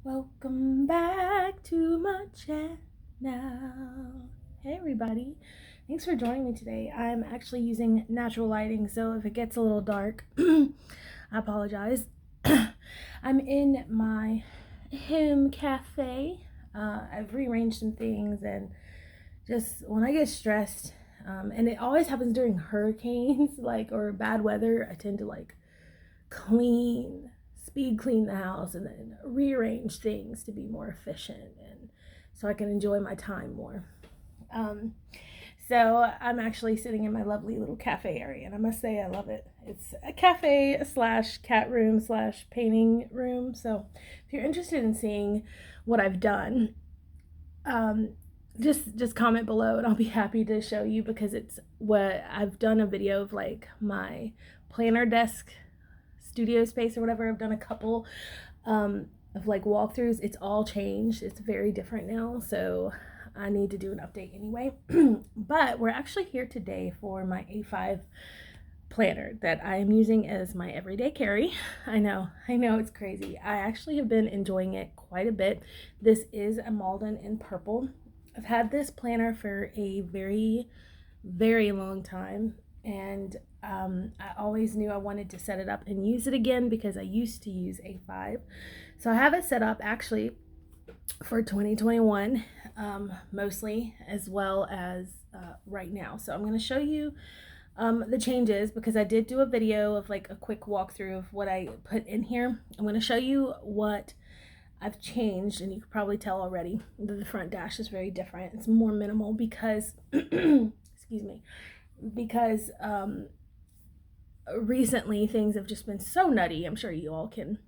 Welcome back to my channel. Hey everybody, thanks for joining me today. I'm actually using natural lighting, so if it gets a little dark, I apologize. I'm in my home cafe. I've rearranged some things, and just when I get stressed, and it always happens during hurricanes, or bad weather, I tend to clean, speed clean the house and then rearrange things to be more efficient and so I can enjoy my time more. Um, so I'm actually sitting in my lovely little cafe area, and I must say I love it. It's a cafe slash cat room slash painting room. So if you're interested in seeing what I've done, um, just comment below and I'll be happy to show you, because it's what I've done a video of my planner desk studio space or whatever. I've done a couple of walkthroughs. It's all changed. It's very different now. So I need to do an update anyway. But we're actually here today for my A5 planner that I am using as my everyday carry. I know it's crazy. I actually have been enjoying it quite a bit. This is a Malden in purple. I've had this planner for a very, very long time, and I always knew I wanted to set it up and use it again because I used to use A5. So I have it set up actually for 2021, mostly, as well as right now. So I'm going to show you the changes, because I did do a video of a quick walkthrough of what I put in here. I'm going to show you what I've changed, and you can probably tell already that the front dash is very different. It's more minimal because excuse me, because recently things have just been so nutty. I'm sure you all can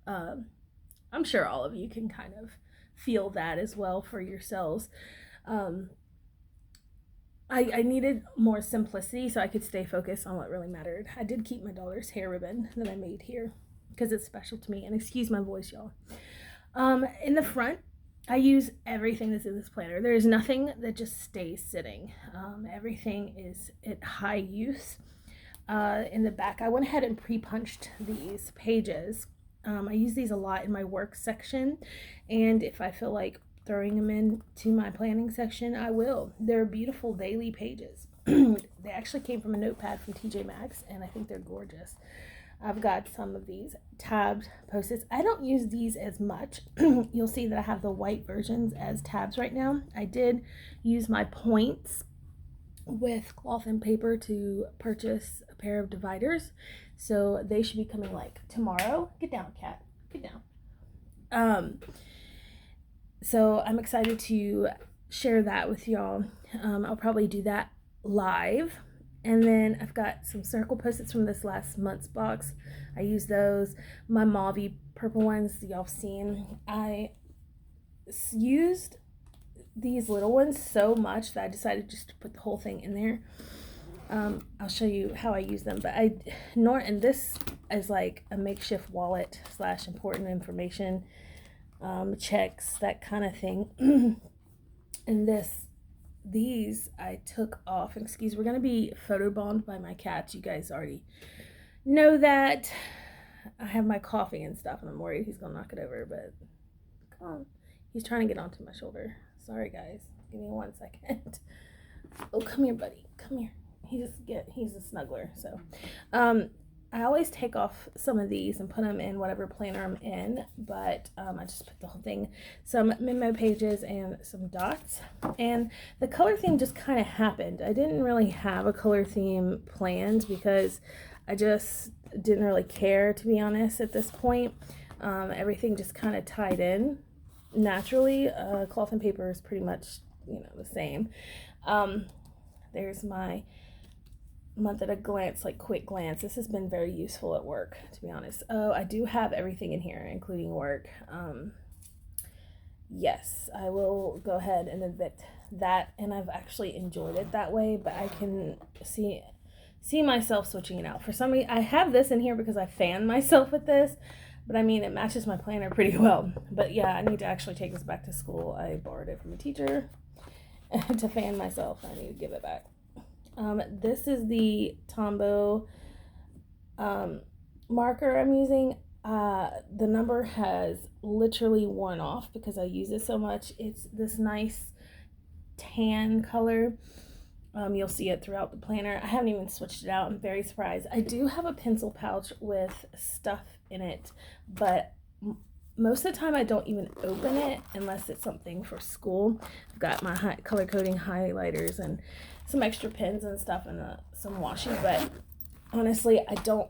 I'm sure all of you can kind of feel that as well for yourselves. um, I needed more simplicity so I could stay focused on what really mattered. I did keep my daughter's hair ribbon that I made here because it's special to me, and excuse my voice, y'all. In the front, I use everything that's in this planner. There is nothing that just stays sitting. Everything is at high use. In the back, I went ahead and pre-punched these pages. I use these a lot in my work section, and if I feel like throwing them into my planning section, I will. They're beautiful daily pages. They actually came from a notepad from TJ Maxx, and I think they're gorgeous. I've got some of these tabbed post-its. I don't use these as much. You'll see that I have the white versions as tabs right now. I did use my points with cloth and paper to purchase a pair of dividers, so they should be coming tomorrow. Get down, cat, get down. So I'm excited to share that with y'all. I'll probably do that live. And then I've got some circle post-its from this last month's box. I use those. My mauve purple ones y'all have seen. I used these little ones so much that I decided just to put the whole thing in there. I'll show you how I use them, but and this is like a makeshift wallet slash important information, checks, that kind of thing. And these I took off. Excuse, we're gonna be photobombed by my cats. You guys already know that. I have my coffee and stuff, and I'm worried he's gonna knock it over, but come on. He's trying to get onto my shoulder. Sorry guys, give me 1 second. Oh, come here, buddy, come here. He's a snuggler. So I always take off some of these and put them in whatever planner I'm in, but I just put the whole thing, some memo pages and some dots. And the color theme just kind of happened. I didn't really have a color theme planned because I just didn't really care, to be honest, at this point. Everything just kind of tied in naturally. Cloth and paper is pretty much, the same. There's my month at a glance, quick glance. This has been very useful at work, to be honest. Oh, I do have everything in here, including work. Yes, I will go ahead and admit that, and I've actually enjoyed it that way, but I can see myself switching it out. For some reason, I have this in here because I fan myself with this, but I mean, it matches my planner pretty well. But yeah, I need to actually take this back to school. I borrowed it from a teacher to fan myself. I need to give it back. This is the Tombow marker I'm using. The number has literally worn off because I use it so much. It's this nice tan color. You'll see it throughout the planner. I haven't even switched it out. I'm very surprised. I do have a pencil pouch with stuff in it, but most of the time I don't even open it unless it's something for school. I've got my color coding highlighters and some extra pens and stuff and some washi, but honestly, I don't,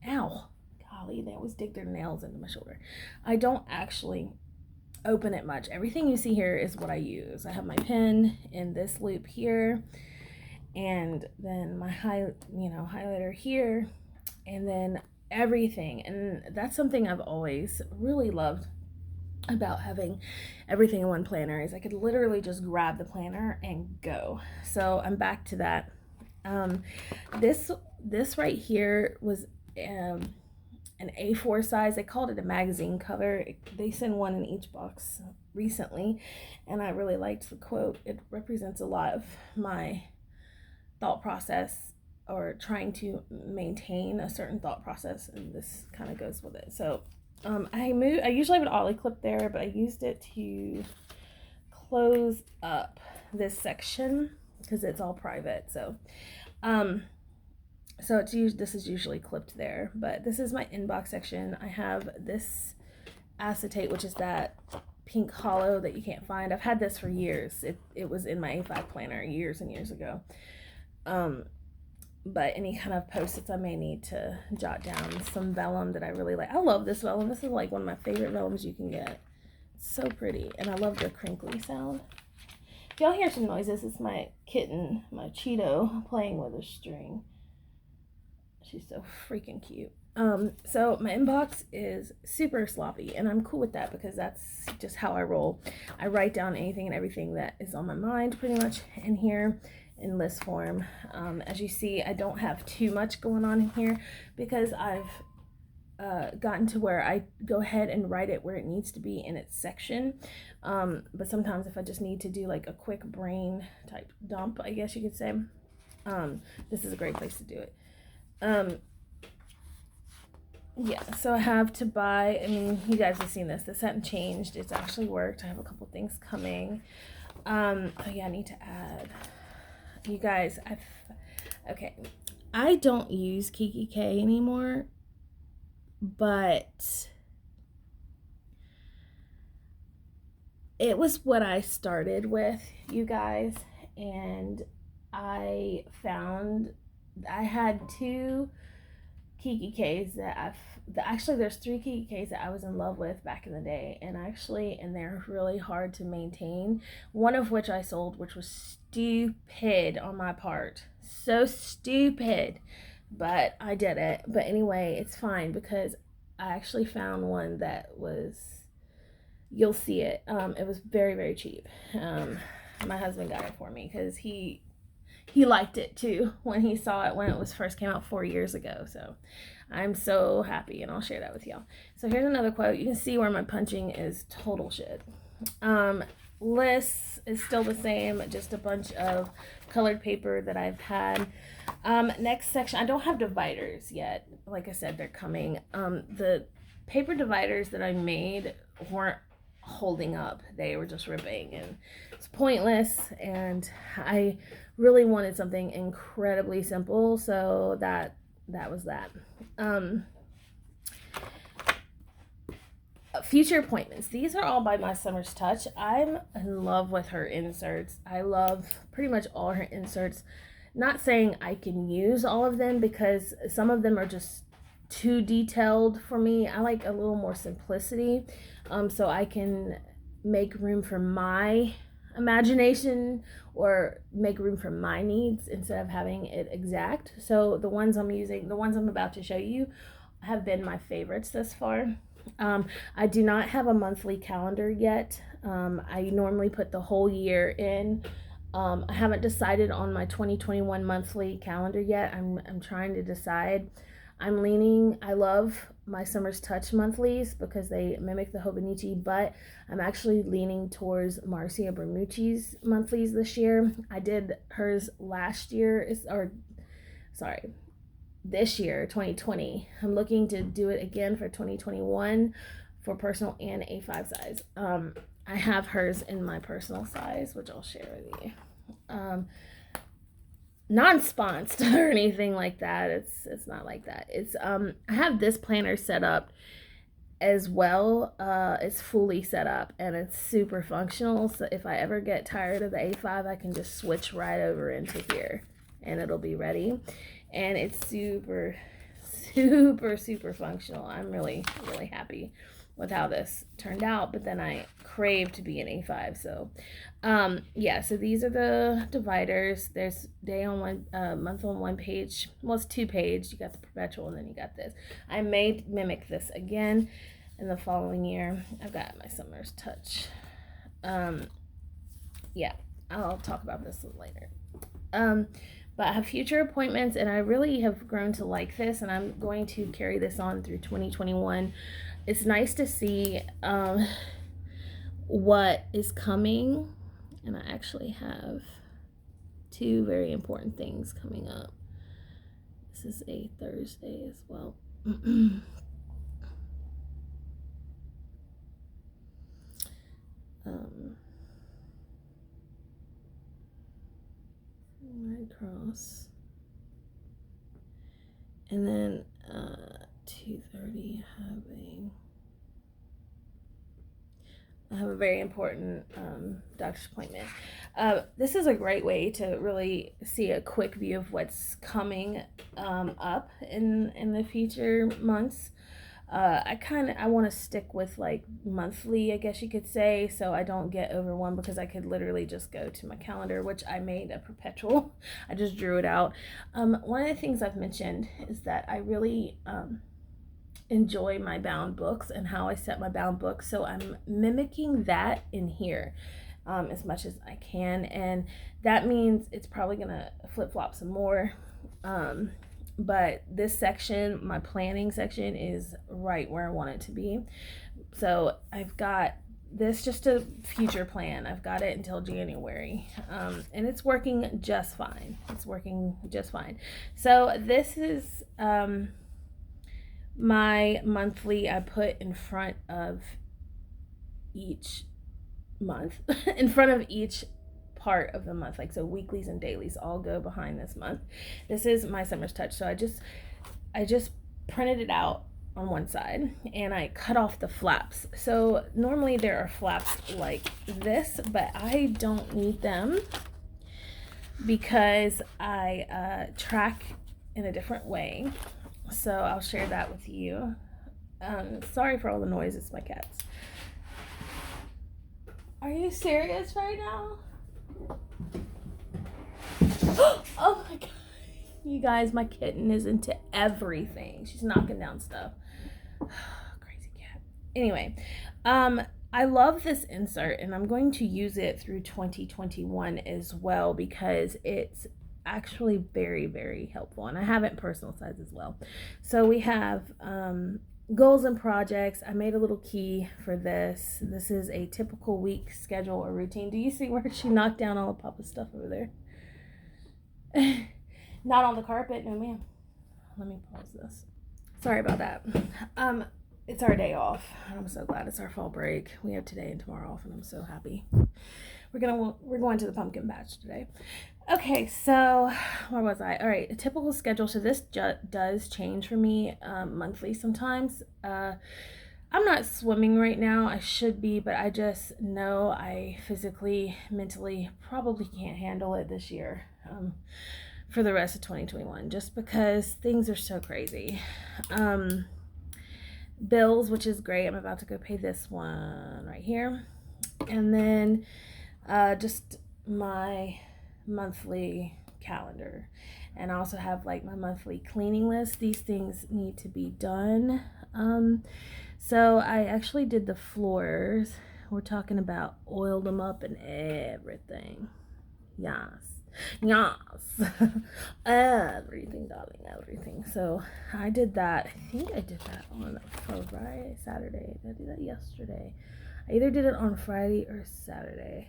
ow, golly, they always dig their nails into my shoulder. I don't actually open it much. Everything you see here is what I use. I have my pen in this loop here, and then my highlighter here, and then everything. And that's something I've always really loved about having everything in one planner is I could literally just grab the planner and go. So I'm back to that. This right here was an A4 size. They called it a magazine cover. They send one in each box recently, and I really liked the quote. It represents a lot of my thought process or trying to maintain a certain thought process, and this kind of goes with it. So I usually have an ollie clip there, but I used it to close up this section because it's all private. So this is usually clipped there, but this is my inbox section. I have this acetate, which is that pink hollow that you can't find. I've had this for years. It was in my A5 planner years and years ago. But any kind of post-its I may need to jot down. Some vellum that I really like. I love this vellum. This is like one of my favorite vellums you can get. It's so pretty, and I love the crinkly sound. If y'all hear some noises, it's my kitten, my Cheeto, playing with a string. She's so freaking cute. So my inbox is super sloppy, and I'm cool with that because that's just how I roll. I write down anything and everything that is on my mind pretty much in here in list form. As you see, I don't have too much going on in here because I've gotten to where I go ahead and write it where it needs to be in its section. But sometimes if I just need to do like a quick brain type dump, I guess you could say, this is a great place to do it. Yeah, so I have to buy, I mean, you guys have seen this hadn't changed, it's actually worked. I have a couple things coming. Oh yeah, I need to add, you guys, okay, I don't use Kiki K anymore, but it was what I started with, you guys, and I found I had two Kiki K's that actually there's three Kiki K's that I was in love with back in the day, and they're really hard to maintain. One of which I sold, which was stupid on my part, so stupid, but I did it. But anyway, it's fine because I actually found one that was, you'll see it. It was very, very cheap. My husband got it for me because he liked it too when he saw it when it was first came out 4 years ago. So I'm so happy, and I'll share that with y'all. So here's another quote. You can see where my punching is total shit. Lists is still the same, just a bunch of colored paper that I've had. Next section, I don't have dividers yet. Like I said, they're coming. The paper dividers that I made weren't holding up. They were just ripping, and it's pointless, and I really wanted something incredibly simple, so that was that. Future appointments. These are all by My Summer's Touch. I'm in love with her inserts. I love pretty much all her inserts. Not saying I can use all of them because some of them are just too detailed for me. I like a little more simplicity, so I can make room for my imagination or make room for my needs instead of having it exact. So the ones I'm about to show you have been my favorites thus far. I do not have a monthly calendar yet. I normally put the whole year in. I haven't decided on my 2021 monthly calendar yet. I'm trying to decide. I love My Summer's Touch monthlies because they mimic the Hobonichi, but I'm actually leaning towards Marcia Bermucci's monthlies this year. I did hers last year, this year, 2020. I'm looking to do it again for 2021 for personal and A5 size. I have hers in my personal size, which I'll share with you. Non-sponsored or anything like that. It's not like that. It's I have this planner set up as well. It's fully set up and it's super functional. So if I ever get tired of the A5, I can just switch right over into here and it'll be ready. And it's super functional. I'm really happy with how this turned out, but then I crave to be an A5. So yeah, so these are the dividers. There's day on one, month on one page. Well, it's 2 page. You got the perpetual and then you got this. I may mimic this again in the following year. I've got my summer's touch. Yeah, I'll talk about this later. But I have future appointments and I really have grown to like this, and I'm going to carry this on through 2021. It's nice to see what is coming, and I actually have 2 very important things coming up. This is a Thursday as well. Red Cross, and then 2:30 I have a very important doctor's appointment. This is a great way to really see a quick view of what's coming up in the future months. I want to stick with like monthly, I guess you could say, so I don't get overwhelmed, because I could literally just go to my calendar, which I made a perpetual. I just drew it out. One of the things I've mentioned is that I really enjoy my bound books and how I set my bound books, so I'm mimicking that in here as much as I can, and that means it's probably gonna flip-flop some more. But this section, my planning section, is right where I want it to be. So I've got this just a future plan. I've got it until January, and it's working just fine. So this is my monthly. I put in front of each month, in front of each part of the month, like, so weeklies and dailies all go behind this month. This is my summer's touch. So I just printed it out on one side and I cut off the flaps. So normally there are flaps like this, but I don't need them because I track in a different way. So I'll share that with you. Sorry for all the noise, it's my cats. Are you serious right now? Oh my god. You guys, my kitten is into everything. She's knocking down stuff. Crazy cat. Anyway, I love this insert and I'm going to use it through 2021 as well, because it's actually very, very helpful, and I have it in personal size as well. So we have goals and projects. I made a little key for this. This is a typical week schedule or routine. Do you see where she knocked down all of Papa's stuff over there? Not on the carpet, no ma'am. Let me pause this. Sorry about that. It's our day off. I'm so glad it's our fall break. We have today and tomorrow off, and I'm so happy. We're going to the pumpkin patch today. Okay, so where was I? All right, a typical schedule. So this does change for me monthly sometimes. I'm not swimming right now. I should be, but I just know I physically, mentally probably can't handle it this year for the rest of 2021, just because things are so crazy. Bills, which is great. I'm about to go pay this one right here. And then just my monthly calendar, and I also have like my monthly cleaning list. These things need to be done. So I actually did the floors. We're talking about oiled them up and everything. Yes. Everything, darling, everything. So I did that. I think I did that on Friday, Saturday. Did I do that yesterday? I either did it on Friday or Saturday.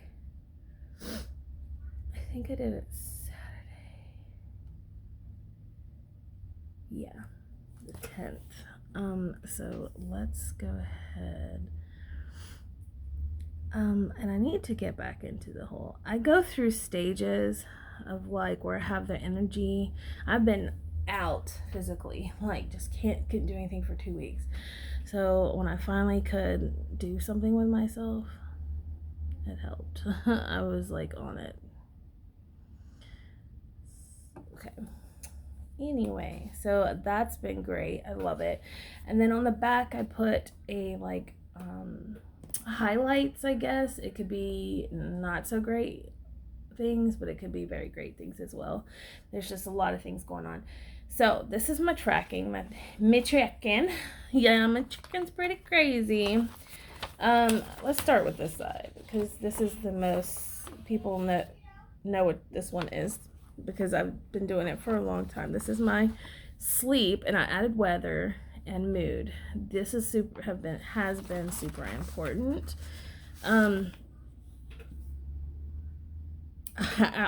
I think I did it Saturday. Yeah, the 10th. So let's go ahead. And I need to get back into the whole, I go through stages of like where I have the energy. I've been out physically, like just couldn't do anything for 2 weeks. So when I finally could do something with myself, it helped. I was like on it. Okay. Anyway, so that's been great. I love it. And then on the back, I put a like highlights, I guess. It could be not so great things, but it could be very great things as well. There's just a lot of things going on. So this is my tracking, my chicken. Yeah, my chicken's pretty crazy. Let's start with this side because this is the most people know what this one is because I've been doing it for a long time. This is my sleep, and I added weather and mood. This is has been super important. I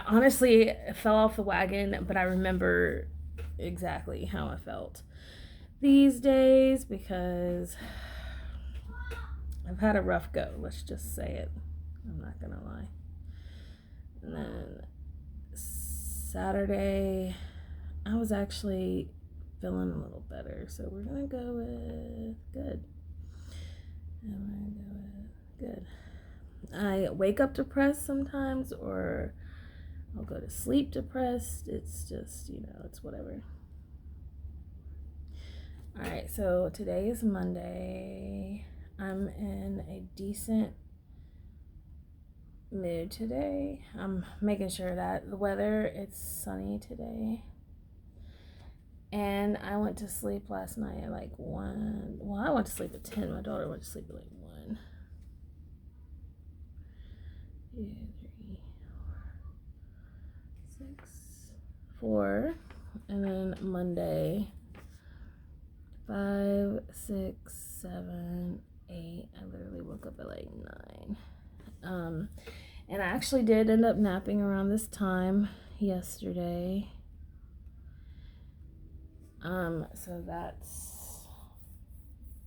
honestly fell off the wagon, but I remember exactly how I felt these days because I've had a rough go. Let's just say it. I'm not gonna lie. And then Saturday, I was actually feeling a little better, so we're gonna go with good. And we're gonna go with good. I wake up depressed sometimes, or I'll go to sleep depressed. It's just, it's whatever. All right, so today is Monday. I'm in a decent mood today. I'm making sure that the weather, it's sunny today. And I went to sleep last night at like 1. Well, I went to sleep at 10. My daughter went to sleep at like 1. 2, 3, 4, 6, 4. And then Monday, 5, 6, 7, 8. I literally woke up at like 9. And I actually did end up napping around this time yesterday. So that's,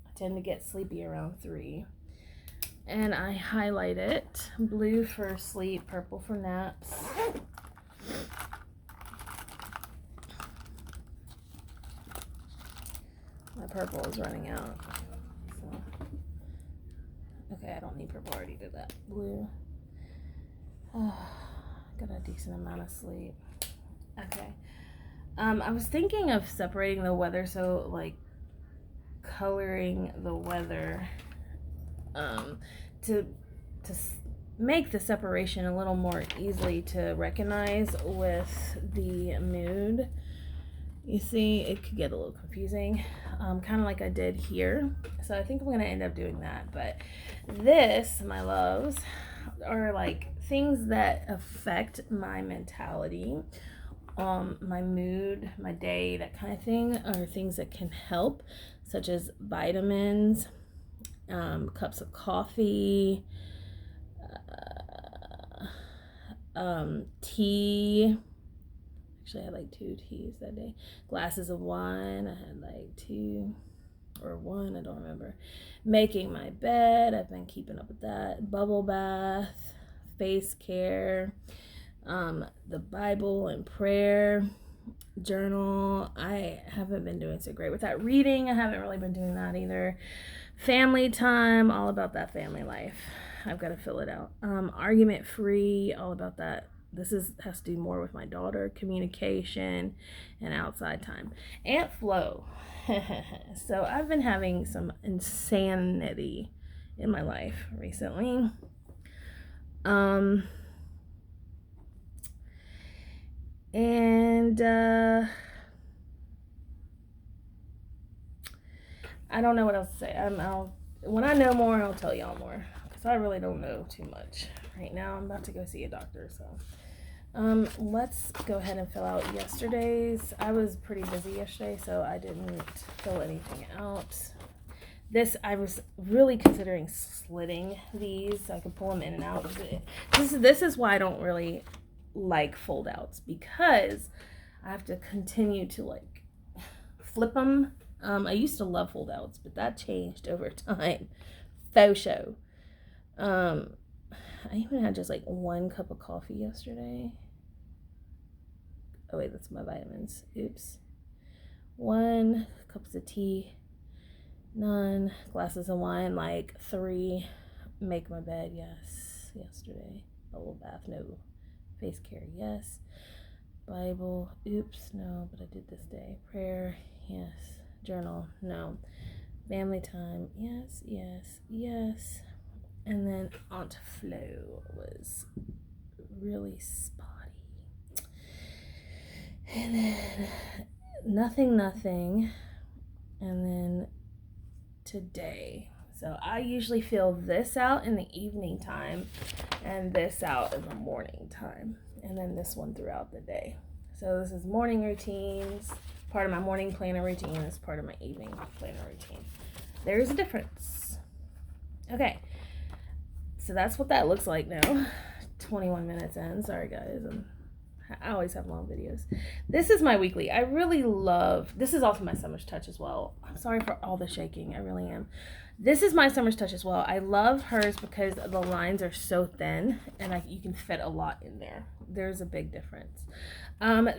I tend to get sleepy around 3. And I highlight it. Blue for sleep, purple for naps. My purple is running out. So. Okay, I don't need purple. I already did that. Blue. Got a decent amount of sleep. Okay. I was thinking of separating the weather, so like coloring the weather to make the separation a little more easily to recognize with the mood. You see, it could get a little confusing, kind of like I did here. So I think I'm going to end up doing that. But this, my loves, are like things that affect my mentality, my mood, my day, that kind of thing, are things that can help, such as vitamins, cups of coffee, tea. Actually, I had like 2 teas that day. Glasses of wine. I had like 2 or 1. I don't remember. Making my bed. I've been keeping up with that. Bubble bath. Face care. The Bible and prayer. Journal. I haven't been doing so great with that. Reading. I haven't really been doing that either. Family time. All about that family life. I've got to fill it out. Argument free. All about that. This has to do more with my daughter, communication, and outside time. Aunt Flo. So I've been having some insanity in my life recently. And I don't know what else to say. When I know more, I'll tell y'all more, because I really don't know too much right now. I'm about to go see a doctor, so let's go ahead and fill out yesterday's. I was pretty busy yesterday, so I didn't fill anything out. I was really considering slitting these so I could pull them in and out. This is why I don't really like fold outs, because I have to continue to like flip them. I used to love fold outs, but that changed over time. Faux show. I even had just like 1 cup of coffee yesterday. Oh wait, that's my vitamins. Oops. 1 cups of tea, none glasses of wine, like 3. Make my bed, yes. Yesterday, bubble bath, no. Face care, yes. Bible, oops, no, but I did this day. Prayer, yes. Journal, no. Family time, yes, yes, yes. And then Aunt Flo was really spotty. And then nothing. And then today. So I usually fill this out in the evening time and this out in the morning time. And then this one throughout the day. So this is morning routines. Part of my morning planner routine is part of my evening planner routine. There's a difference. Okay. So that's what that looks like now. 21 minutes in. Sorry guys. I always have long videos. This is my weekly. I really love, this is also my summer's touch as well. I'm sorry for all the shaking. I really am. This is my summer's touch as well. I love hers because the lines are so thin and you can fit a lot in there. There's a big difference.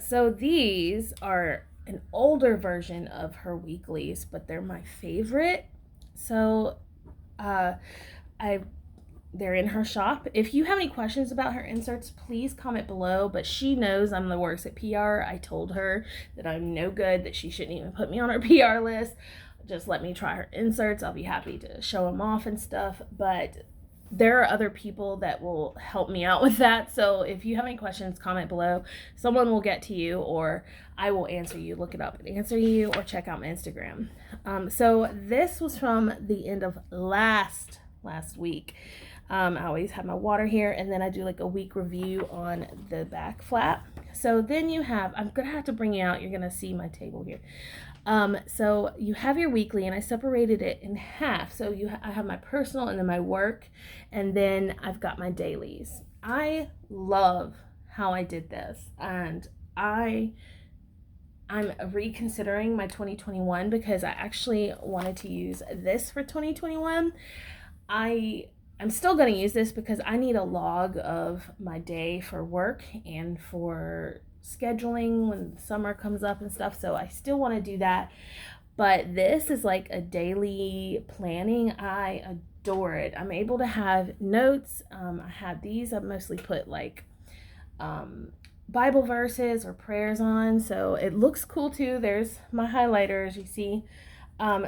So these are an older version of her weeklies, but they're my favorite. So they're in her shop. If you have any questions about her inserts, please comment below. But she knows I'm the worst at PR. I told her that I'm no good, that she shouldn't even put me on her PR list. Just let me try her inserts. I'll be happy to show them off and stuff. But there are other people that will help me out with that. So if you have any questions, comment below. Someone will get to you, or I will answer you. Look it up and answer you, or check out my Instagram. So this was from the end of last week. I always have my water here, and then I do like a week review on the back flap. So then you have, I'm gonna have to bring you out, you're gonna see my table here. So you have your weekly, and I separated it in half. So I have my personal and then my work, and then I've got my dailies. I love how I did this, and I'm reconsidering my 2021 because I actually wanted to use this for 2021. I'm still going to use this because I need a log of my day for work and for scheduling when summer comes up and stuff. So I still want to do that. But this is like a daily planning. I adore it. I'm able to have notes. I have these. I mostly put like Bible verses or prayers on. So it looks cool too. There's my highlighters, you see.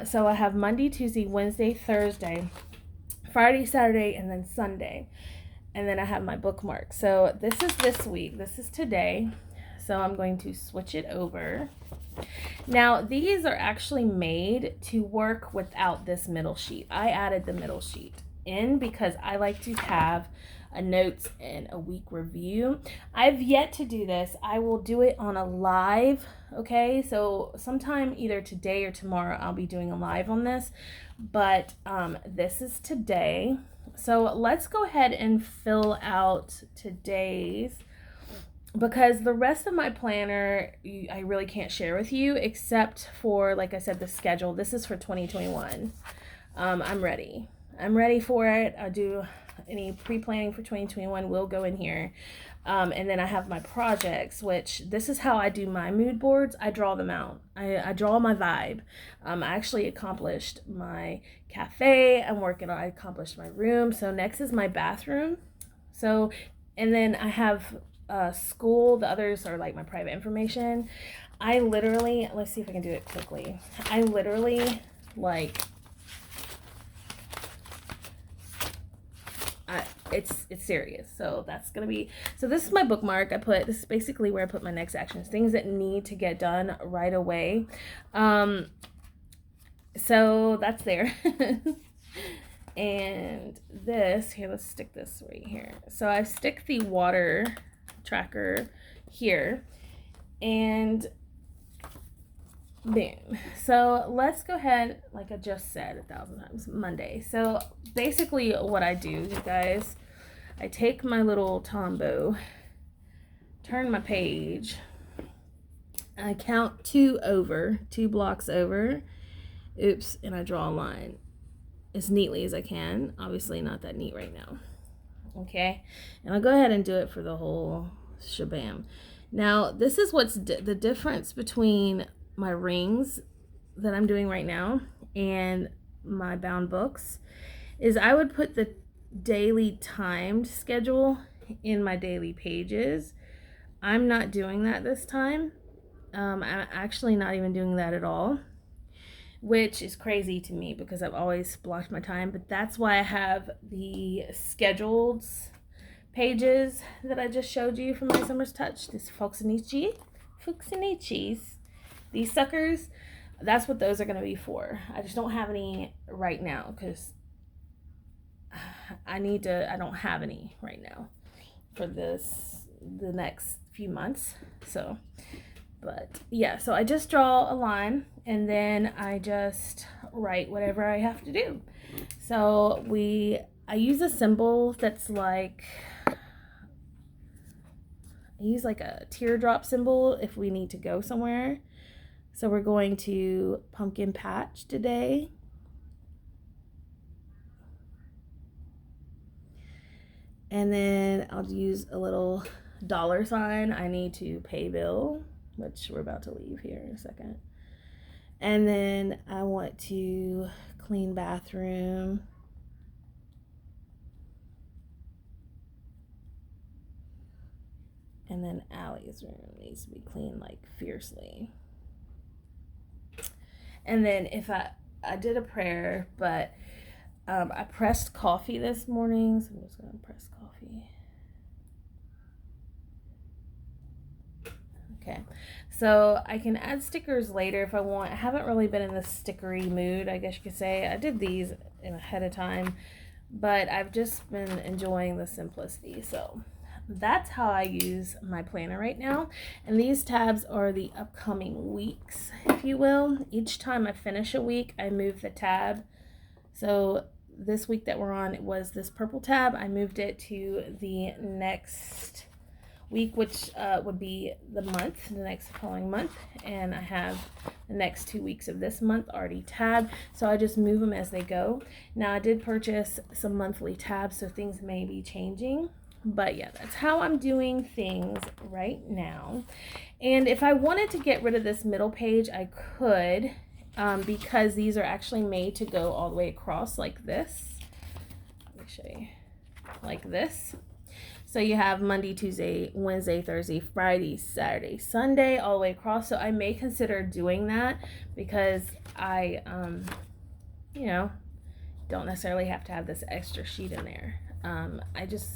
So I have Monday, Tuesday, Wednesday, Thursday, Friday, Saturday, and then Sunday. And then I have my bookmark. So this is this week. This is today. So I'm going to switch it over. Now, these are actually made to work without this middle sheet. I added the middle sheet in because I like to have a notes and a week review. I've yet to do this. I will do it on a live, okay? So sometime either today or tomorrow I'll be doing a live on this, but this is today. So let's go ahead and fill out today's, because the rest of my planner I really can't share with you except for, like I said, the schedule. This is for 2021. I'm ready for it. I'll do any pre-planning for 2021 will go in here. And then I have my projects, which this is how I do my mood boards. I draw them out. I draw my vibe. I actually accomplished my cafe. I accomplished my room. So next is my bathroom. So, and then I have school. The others are like my private information. I literally, let's see if I can do it quickly. I literally like, it's serious. So that's gonna be, so this is my bookmark. This is basically where I put my next actions, things that need to get done right away. So that's there. And this here, let's stick this right here. So I stick the water tracker here, and boom. So let's go ahead, like I just said 1,000 times, Monday. So basically what I do, you guys, I take my little Tombow, turn my page, I count 2 blocks over. Oops, and I draw a line as neatly as I can. Obviously not that neat right now. Okay, and I'll go ahead and do it for the whole shabam. Now, this is what's the difference between my rings that I'm doing right now and my bound books is I would put the daily timed schedule in my daily pages. I'm not doing that this time. I'm actually not even doing that at all, which is crazy to me because I've always blocked my time. But that's why I have the scheduled pages that I just showed you from my Summer's Touch. This Fuxinichis, these suckers. That's what those are going to be for. I just don't have any right now because I don't have any right now for the next few months. So, but yeah, so I just draw a line and then I just write whatever I have to do. So I use a symbol that's like, I use like a teardrop symbol if we need to go somewhere. So we're going to Pumpkin Patch today. And then I'll use a little $sign. I need to pay bill, which we're about to leave here in a second. And then I want to clean bathroom. And then Allie's room needs to be cleaned like fiercely. And then if I did a prayer, but I pressed coffee this morning, so I'm just gonna press coffee. Okay, so I can add stickers later if I want. I haven't really been in the stickery mood, I guess you could say. I did these ahead of time, but I've just been enjoying the simplicity. So that's how I use my planner right now. And these tabs are the upcoming weeks, if you will. Each time I finish a week, I move the tab. So this week that we're on, it was this purple tab. I moved it to the next week, which would be the next following month. And I have the next 2 weeks of this month already tabbed. So I just move them as they go. Now I did purchase some monthly tabs, so things may be changing. But yeah, that's how I'm doing things right now. And if I wanted to get rid of this middle page, I could, because these are actually made to go all the way across like this. Let me show you. Like this. So you have Monday, Tuesday, Wednesday, Thursday, Friday, Saturday, Sunday, all the way across. So I may consider doing that because I, don't necessarily have to have this extra sheet in there. I just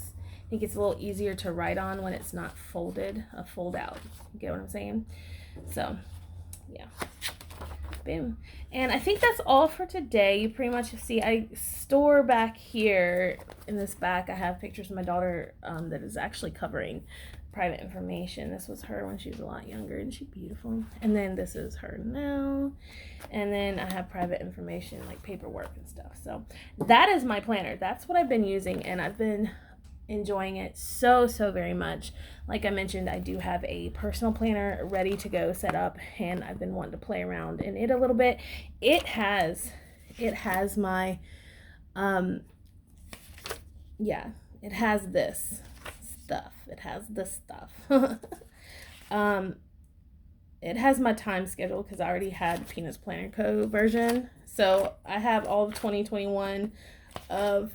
think it's a little easier to write on when it's not folded, a fold out. You get what I'm saying? So, yeah. Boom. And I think that's all for today. You pretty much see I store back here in this back. I have pictures of my daughter that is actually covering private information. This was her when she was a lot younger, and she's beautiful. And then this is her now. And then I have private information like paperwork and stuff. So that is my planner. That's what I've been using, and I've been enjoying it so very much. Like I mentioned, I do have a personal planner ready to go set up, and I've been wanting to play around in it a little bit. It has my it has this stuff. It has my time schedule because I already had Peanuts Planner Co. version. So I have all of 2021 of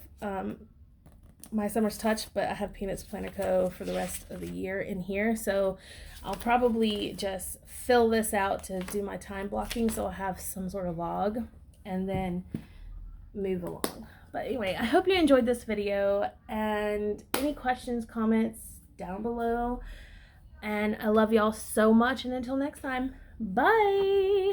my Summer's Touch, but I have Peanuts Planner Co. for the rest of the year in here. So I'll probably just fill this out to do my time blocking so I'll have some sort of log and then move along. But anyway, I hope you enjoyed this video, and any questions, comments down below. And I love y'all so much, and until next time, bye!